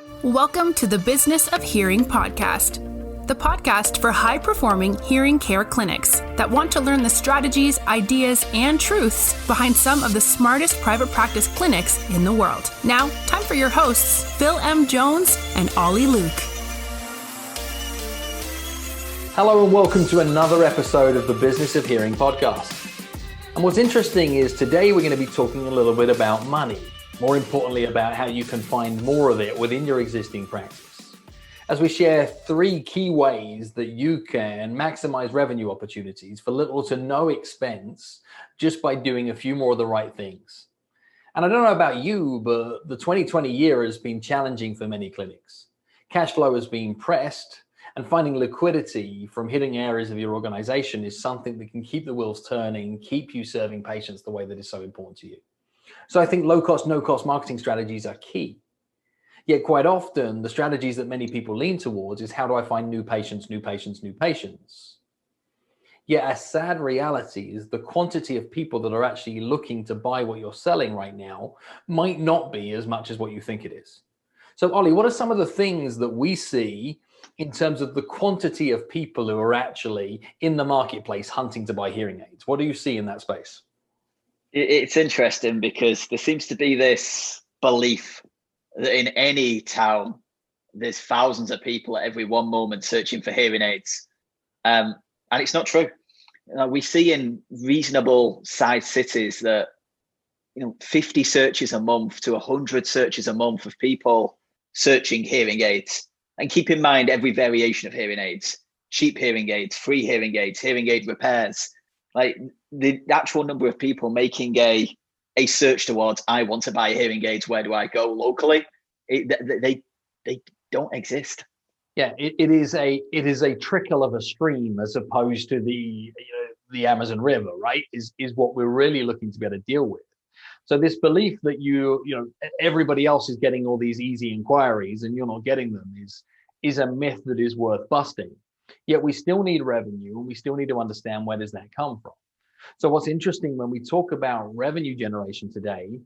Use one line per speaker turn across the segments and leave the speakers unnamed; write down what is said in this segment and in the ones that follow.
Welcome to the Business of Hearing podcast, the podcast for high-performing hearing care clinics that want to learn the strategies, ideas, and truths behind some of the smartest private practice clinics in the world. Now, time for your hosts, Phil M. Jones and Ollie Luke.
Hello and welcome to another episode of the Business of Hearing podcast. And what's interesting is today we're going to be talking a little bit about money. More importantly, about how you can find more of it within your existing practice. As we share 3 key ways that you can maximize revenue opportunities for little to no expense just by doing a few more of the right things. And I don't know about you, but the 2020 year has been challenging for many clinics. Cash flow has been pressed, and finding liquidity from hitting areas of your organization is something that can keep the wheels turning, keep you serving patients the way that is so important to you. So I think low-cost, no-cost marketing strategies are key. Yet quite often, the strategies that many people lean towards is how do I find new patients, new patients, new patients? Yet a sad reality is the quantity of people that are actually looking to buy what you're selling right now might not be as much as what you think it is. So Ollie, what are some of the things that we see in terms of the quantity of people who are actually in the marketplace hunting to buy hearing aids? What do you see in that space?
It's interesting because there seems to be this belief that in any town, there's thousands of people at every one moment searching for hearing aids. And it's not true. We see in reasonable sized cities that 50 searches a month to 100 searches a month of people searching hearing aids. And keep in mind every variation of hearing aids, cheap hearing aids, free hearing aids, hearing aid repairs. Like the actual number of people making a search towards, I want to buy hearing aids, where do I go locally? They don't exist.
Yeah, it is a trickle of a stream as opposed to the Amazon River, right? Is what we're really looking to be able to deal with. So this belief that everybody else is getting all these easy inquiries and you're not getting them is a myth that is worth busting. Yet we still need revenue and we still need to understand where does that come from. So what's interesting when we talk about revenue generation today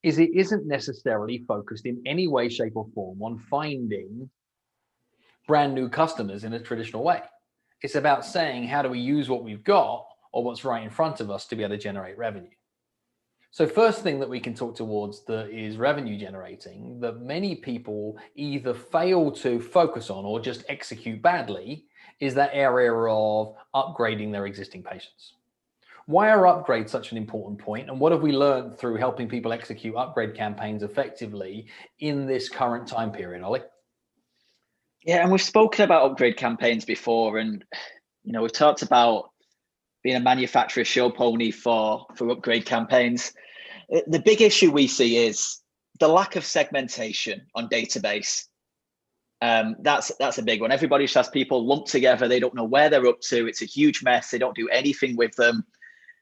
is it isn't necessarily focused in any way, shape or form on finding brand new customers in a traditional way. It's about saying, how do we use what we've got or what's right in front of us to be able to generate revenue? So first thing that we can talk towards that is revenue generating that many people either fail to focus on or just execute badly is that area of upgrading their existing patients. Why are upgrades such an important point? And what have we learned through helping people execute upgrade campaigns effectively in this current time period, Ollie?
Yeah, and we've spoken about upgrade campaigns before, and we've talked about being a manufacturer show pony for upgrade campaigns. The big issue we see is the lack of segmentation on database. That's a big one. Everybody just has people lumped together. They don't know where they're up to. It's a huge mess. They don't do anything with them.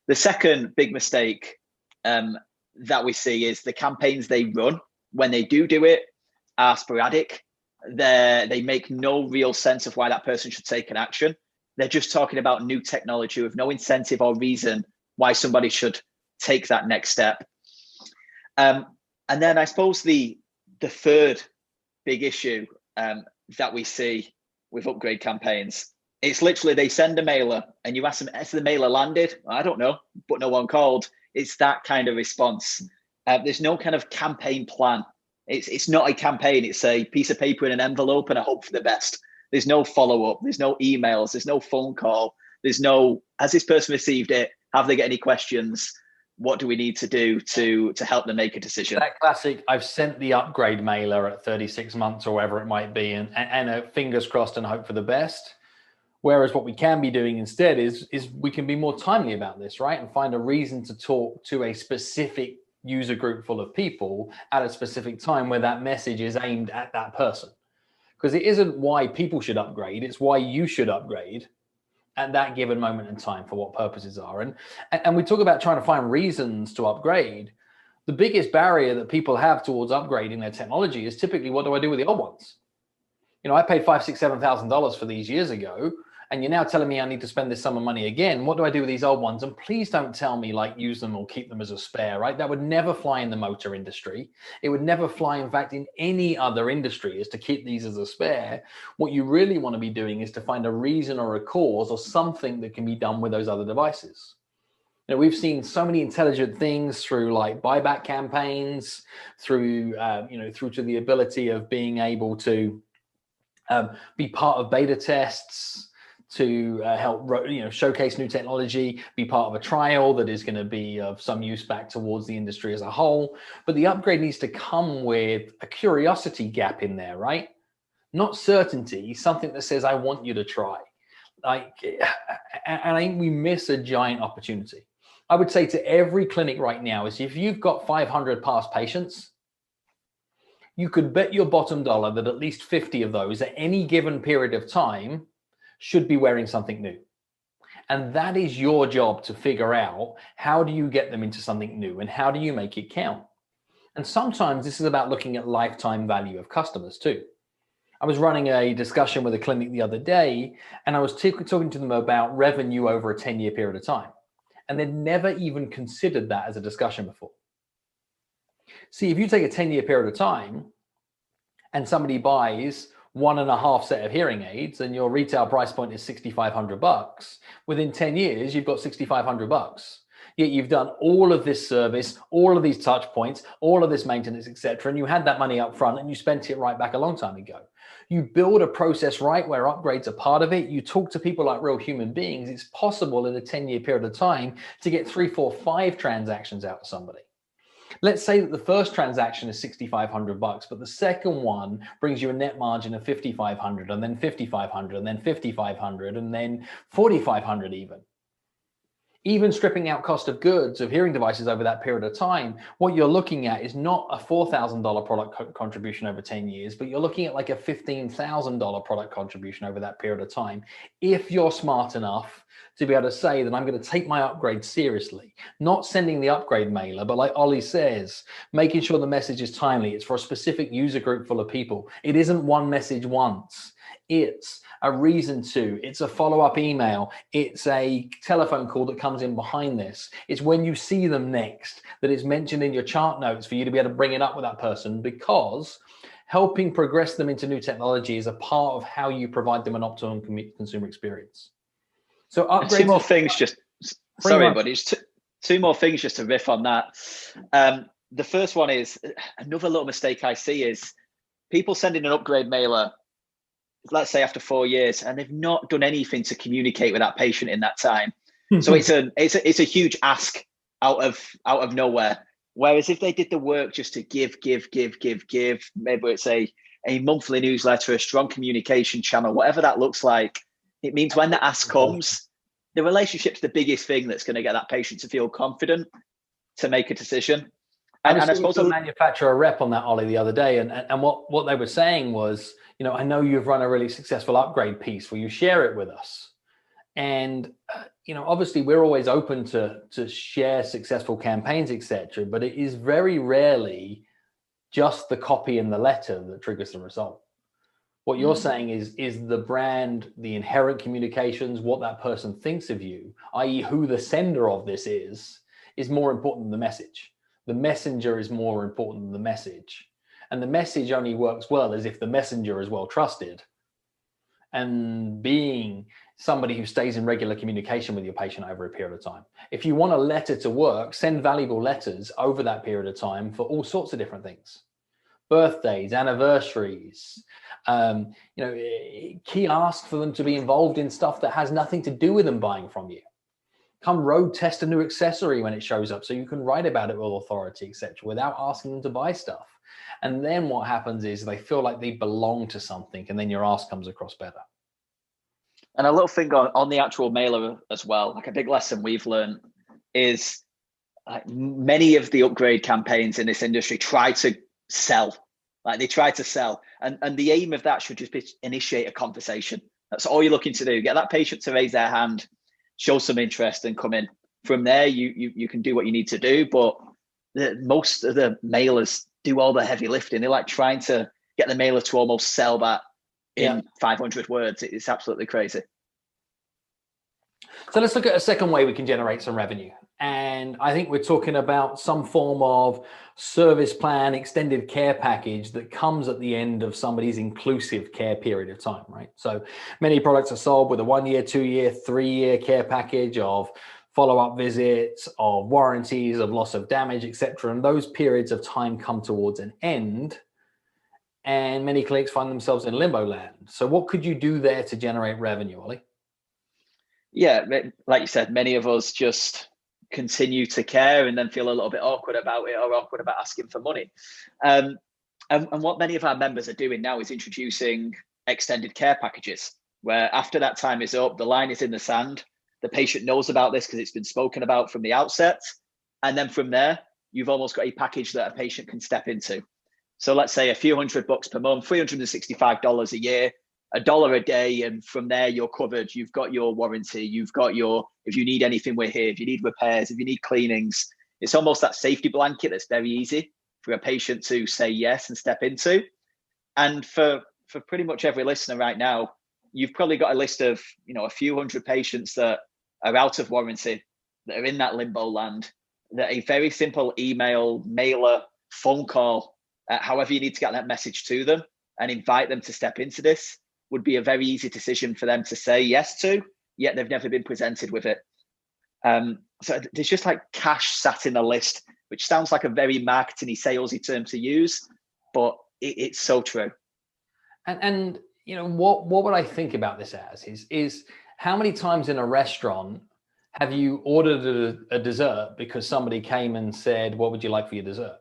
The second big mistake that we see is the campaigns they run, when they do it, are sporadic. They make no real sense of why that person should take an action. They're just talking about new technology with no incentive or reason why somebody should take that next step. And then I suppose the third big issue that we see with upgrade campaigns, it's literally they send a mailer and you ask them, has the mailer landed? I don't know, but no one called. It's that kind of response. There's no kind of campaign plan. It's not a campaign. It's a piece of paper in an envelope and a hope for the best. There's no follow-up. There's no emails. There's no phone call. There's no, has this person received it? Have they got any questions? What do we need to do to help them make a decision?
That classic, I've sent the upgrade mailer at 36 months or whatever it might be, and fingers crossed and hope for the best. Whereas what we can be doing instead is we can be more timely about this, right? And find a reason to talk to a specific user group full of people at a specific time where that message is aimed at that person. Because it isn't why people should upgrade, it's why you should upgrade at that given moment in time for what purposes are. And we talk about trying to find reasons to upgrade. The biggest barrier that people have towards upgrading their technology is typically, what do I do with the old ones? I paid $5,000, $6,000, $7,000 for these years ago, and you're now telling me I need to spend this sum of money again. What do I do with these old ones? And please don't tell me like use them or keep them as a spare, right? That would never fly in the motor industry. It would never fly, in fact, in any other industry, is to keep these as a spare. What you really want to be doing is to find a reason or a cause or something that can be done with those other devices. You know, we've seen so many intelligent things through like buyback campaigns, through through to the ability of being able to be part of beta tests, to help showcase new technology, be part of a trial that is going to be of some use back towards the industry as a whole. But the upgrade needs to come with a curiosity gap in there, right? Not certainty, something that says, I want you to try. And I think we miss a giant opportunity. I would say to every clinic right now is, if you've got 500 past patients, you could bet your bottom dollar that at least 50 of those at any given period of time should be wearing something new. And that is your job to figure out, how do you get them into something new and how do you make it count? And sometimes this is about looking at lifetime value of customers too. I was running a discussion with a clinic the other day, and I was talking to them about revenue over a 10-year period of time. And they'd never even considered that as a discussion before. See, if you take a 10-year period of time and somebody buys 1.5 set of hearing aids and your retail price point is $6,500, within 10 years, you've got $6,500. Yet you've done all of this service, all of these touch points, all of this maintenance, etc. And you had that money up front and you spent it right back a long time ago. You build a process right where upgrades are part of it. You talk to people like real human beings. It's possible in a 10-year period of time to get 3, 4, 5 transactions out of somebody. Let's say that the first transaction is $6,500, but the second one brings you a net margin of $5,500, and then $5,500, and then $5,500, and then $4,500 even. Even stripping out cost of goods of hearing devices over that period of time, what you're looking at is not a $4,000 product contribution over 10 years, but you're looking at like a $15,000 product contribution over that period of time. If you're smart enough to be able to say that I'm going to take my upgrade seriously, not sending the upgrade mailer, but like Ollie says, making sure the message is timely. It's for a specific user group full of people. It isn't one message once. It's a reason to, it's a follow-up email, it's a telephone call that comes in behind this. It's when you see them next that it's mentioned in your chart notes for you to be able to bring it up with that person, because helping progress them into new technology is a part of how you provide them an optimum consumer experience. So upgrades.
Two more things, two more things just to riff on that. The first one is, another little mistake I see is people sending an upgrade mailer, let's say after 4 years, and they've not done anything to communicate with that patient in that time. So it's a huge ask out of nowhere. Whereas if they did the work just to give, maybe it's a monthly newsletter, a strong communication channel, whatever that looks like, it means when the ask comes, the relationship's the biggest thing that's going to get that patient to feel confident to make a decision.
And I suppose a manufacturer rep on that, Ollie, the other day, and what they were saying was, I know you've run a really successful upgrade piece. Will you share it with us? And obviously we're always open to share successful campaigns, etc. But it is very rarely just the copy and the letter that triggers the result. What you're saying is the brand, the inherent communications, what that person thinks of you, i.e. who the sender of this is more important than the message. The messenger is more important than the message. And the message only works well as if the messenger is well trusted. And being somebody who stays in regular communication with your patient over a period of time. If you want a letter to work, send valuable letters over that period of time for all sorts of different things. Birthdays, anniversaries, key ask for them to be involved in stuff that has nothing to do with them buying from you. Come road test a new accessory when it shows up so you can write about it with authority, etc., without asking them to buy stuff. And then what happens is they feel like they belong to something, and then your ask comes across better.
And a little thing on the actual mailer as well, like a big lesson we've learned is many of the upgrade campaigns in this industry try to sell. And the aim of that should just be initiate a conversation. That's all you're looking to do. Get that patient to raise their hand, show some interest, and come in. From there, you can do what you need to do. But most of the mailers do all the heavy lifting. They're like trying to get the mailer to almost sell that in 500 words. It's absolutely crazy.
So let's look at a second way we can generate some revenue. And I think we're talking about some form of service plan, extended care package that comes at the end of somebody's inclusive care period of time, right? So many products are sold with a 1 year, 2 year, 3 year care package of follow-up visits, of warranties, of loss of damage, etc. And those periods of time come towards an end, and many clinics find themselves in limbo land. So what could you do there to generate revenue, Ollie?
Yeah, like you said, many of us just continue to care and then feel a little bit awkward about it, or awkward about asking for money. And what many of our members are doing now is introducing extended care packages, where after that time is up, the line is in the sand. The patient knows about this because it's been spoken about from the outset. And then from there, you've almost got a package that a patient can step into. So let's say a few $100 per month, $365 a year, $1 a day, and from there you're covered. You've got your warranty, you've got your, if you need anything, we're here. If you need repairs, if you need cleanings, it's almost that safety blanket that's very easy for a patient to say yes and step into. And for pretty much every listener right now, you've probably got a list of, a few hundred patients that are out of warranty, that are in that limbo land, that a very simple email, mailer, phone call, however you need to get that message to them and invite them to step into this, would be a very easy decision for them to say yes to, yet they've never been presented with it. So there's just like cash sat in the list, which sounds like a very marketing-y, salesy term to use, but it's so true.
And what would I think about this as is how many times in a restaurant have you ordered a dessert because somebody came and said, what would you like for your dessert?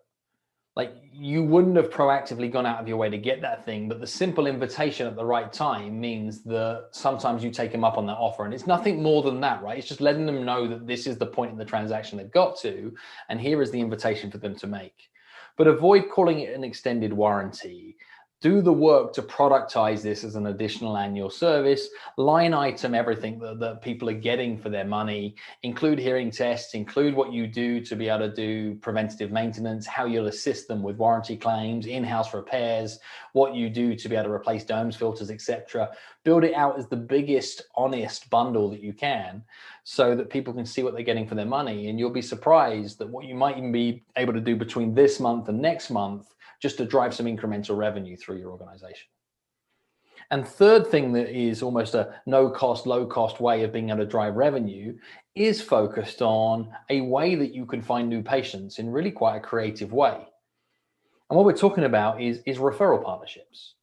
Like, you wouldn't have proactively gone out of your way to get that thing, but the simple invitation at the right time means that sometimes you take them up on that offer. And it's nothing more than that, right? It's just letting them know that this is the point in the transaction they've got to, and here is the invitation for them to make. But avoid calling it an extended warranty. Do the work to productize this as an additional annual service, line item everything that people are getting for their money, include hearing tests, include what you do to be able to do preventative maintenance, how you'll assist them with warranty claims, in-house repairs, what you do to be able to replace domes, filters, etc. Build it out as the biggest honest bundle that you can so that people can see what they're getting for their money. And you'll be surprised that what you might even be able to do between this month and next month just to drive some incremental revenue through your organization. And third thing that is almost a no cost, low cost way of being able to drive revenue is focused on a way that you can find new patients in really quite a creative way. And what we're talking about is referral partnerships.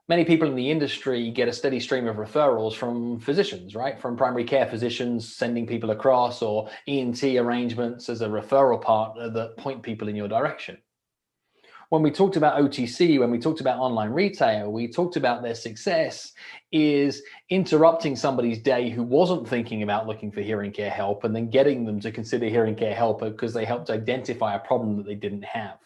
Many people in the industry get a steady stream of referrals from physicians, right? From primary care physicians sending people across, or ENT arrangements as a referral partner that point people in your direction. When we talked about OTC, when we talked about online retail, we talked about their success is interrupting somebody's day who wasn't thinking about looking for hearing care help and then getting them to consider hearing care help because they helped identify a problem that they didn't have.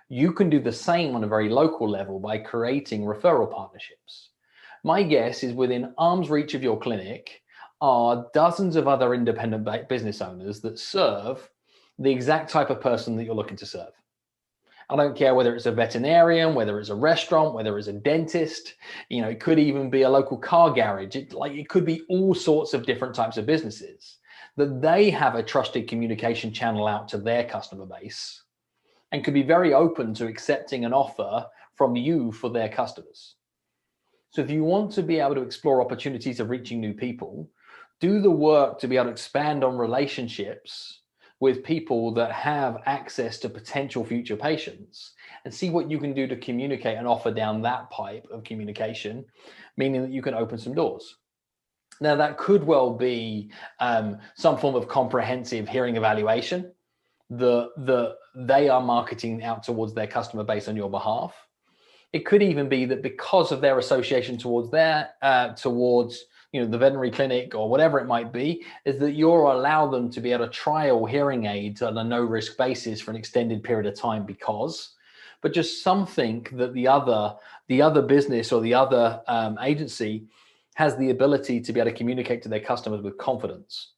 You can do the same on a very local level by creating referral partnerships. My guess is within arm's reach of your clinic are dozens of other independent business owners that serve the exact type of person that you're looking to serve. I don't care whether it's a veterinarian, whether it's a restaurant, whether it's a dentist, it could even be a local car garage. It could be all sorts of different types of businesses that they have a trusted communication channel out to their customer base and could be very open to accepting an offer from you for their customers. So if you want to be able to explore opportunities of reaching new people, do the work to be able to expand on relationships with people that have access to potential future patients and see what you can do to communicate and offer down that pipe of communication, meaning that you can open some doors. Now, that could well be some form of comprehensive hearing evaluation that they are marketing out towards their customer base on your behalf. It could even be that because of their association towards the veterinary clinic or whatever it might be, is that you'll allow them to be able to trial hearing aids on a no-risk basis for an extended period of time but just something that the other business or the other agency has the ability to be able to communicate to their customers with confidence.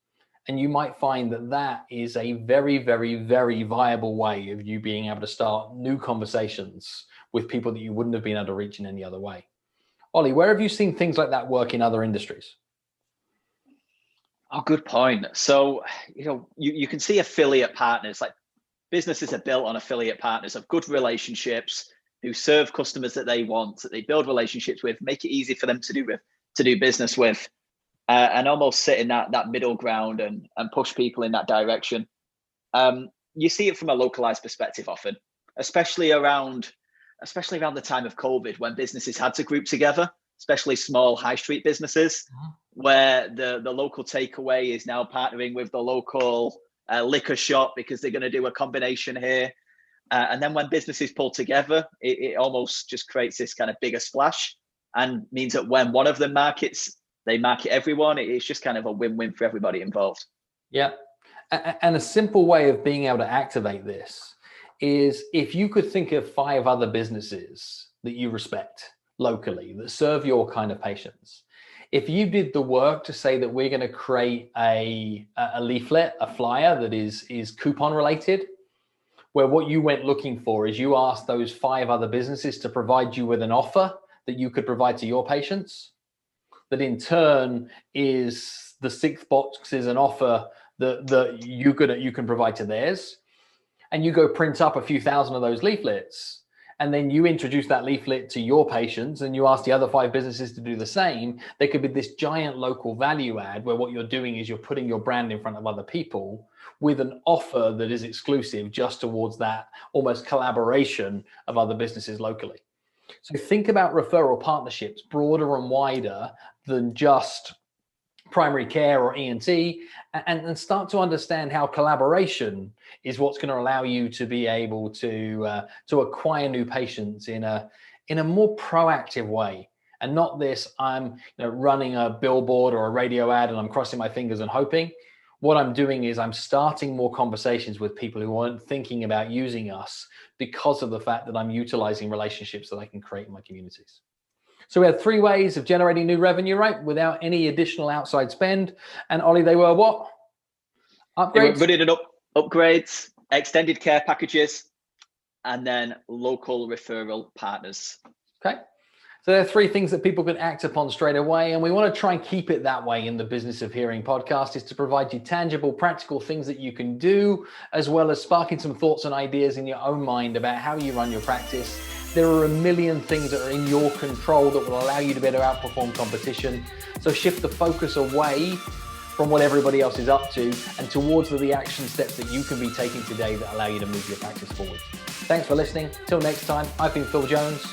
And you might find that that is a very, very, very viable way of you being able to start new conversations with people that you wouldn't have been able to reach in any other way. Ollie, where have you seen things like that work in other industries?
Oh, good point. So, you can see affiliate partners, like businesses are built on affiliate partners of good relationships who serve customers that they want, that they build relationships with, make it easy for them to do business with, and almost sit in that middle ground and push people in that direction. You see it from a localized perspective often, especially around the time of COVID, when businesses had to group together, especially small high street businesses, where the local takeaway is now partnering with the local liquor shop because they're going to do a combination here. And then when businesses pull together, it almost just creates this kind of bigger splash, and means that when one of them they market everyone. It's just kind of a win-win for everybody involved.
Yeah. And a simple way of being able to activate this is if you could think of 5 other businesses that you respect locally that serve your kind of patients. If you did the work to say that we're going to create a leaflet, a flyer that is coupon related, where what you went looking for is you asked those 5 other businesses to provide you with an offer that you could provide to your patients, that in turn is the 6th box is an offer that you can provide to theirs, and you go print up a few thousand of those leaflets, and then you introduce that leaflet to your patients and you ask the other 5 businesses to do the same. There could be this giant local value add where what you're doing is you're putting your brand in front of other people with an offer that is exclusive just towards that almost collaboration of other businesses locally. So think about referral partnerships broader and wider than just primary care or ENT, and start to understand how collaboration is what's going to allow you to be able to acquire new patients in a more proactive way, and not this I'm running a billboard or a radio ad and I'm crossing my fingers and hoping. What I'm doing is I'm starting more conversations with people who aren't thinking about using us because of the fact that I'm utilizing relationships that I can create in my communities. So we had 3 ways of generating new revenue, right? Without any additional outside spend. And Ollie, they were what? Upgrades?
They were upgrades, extended care packages, and then local referral partners.
Okay. So there are 3 things that people can act upon straight away. And we want to try and keep it that way in the Business of Hearing podcast, is to provide you tangible, practical things that you can do, as well as sparking some thoughts and ideas in your own mind about how you run your practice. There are a million things that are in your control that will allow you to better outperform competition. So shift the focus away from what everybody else is up to and towards the action steps that you can be taking today that allow you to move your practice forward. Thanks for listening. Till next time, I've been Phil Jones.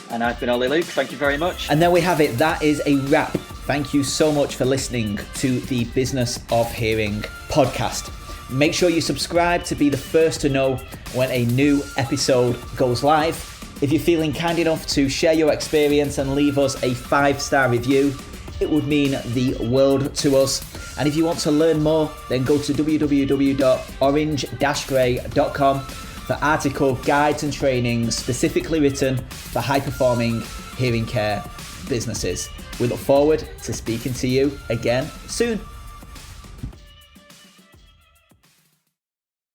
And I've been Ollie Luke. Thank you very much.
And there we have it. That is a wrap. Thank you so much for listening to the Business of Hearing podcast. Make sure you subscribe to be the first to know when a new episode goes live. If you're feeling kind enough to share your experience and leave us a 5-star review, it would mean the world to us. And if you want to learn more, then go to www.orange-grey.com for article, guides and trainings specifically written for high-performing hearing care businesses. We look forward to speaking to you again soon.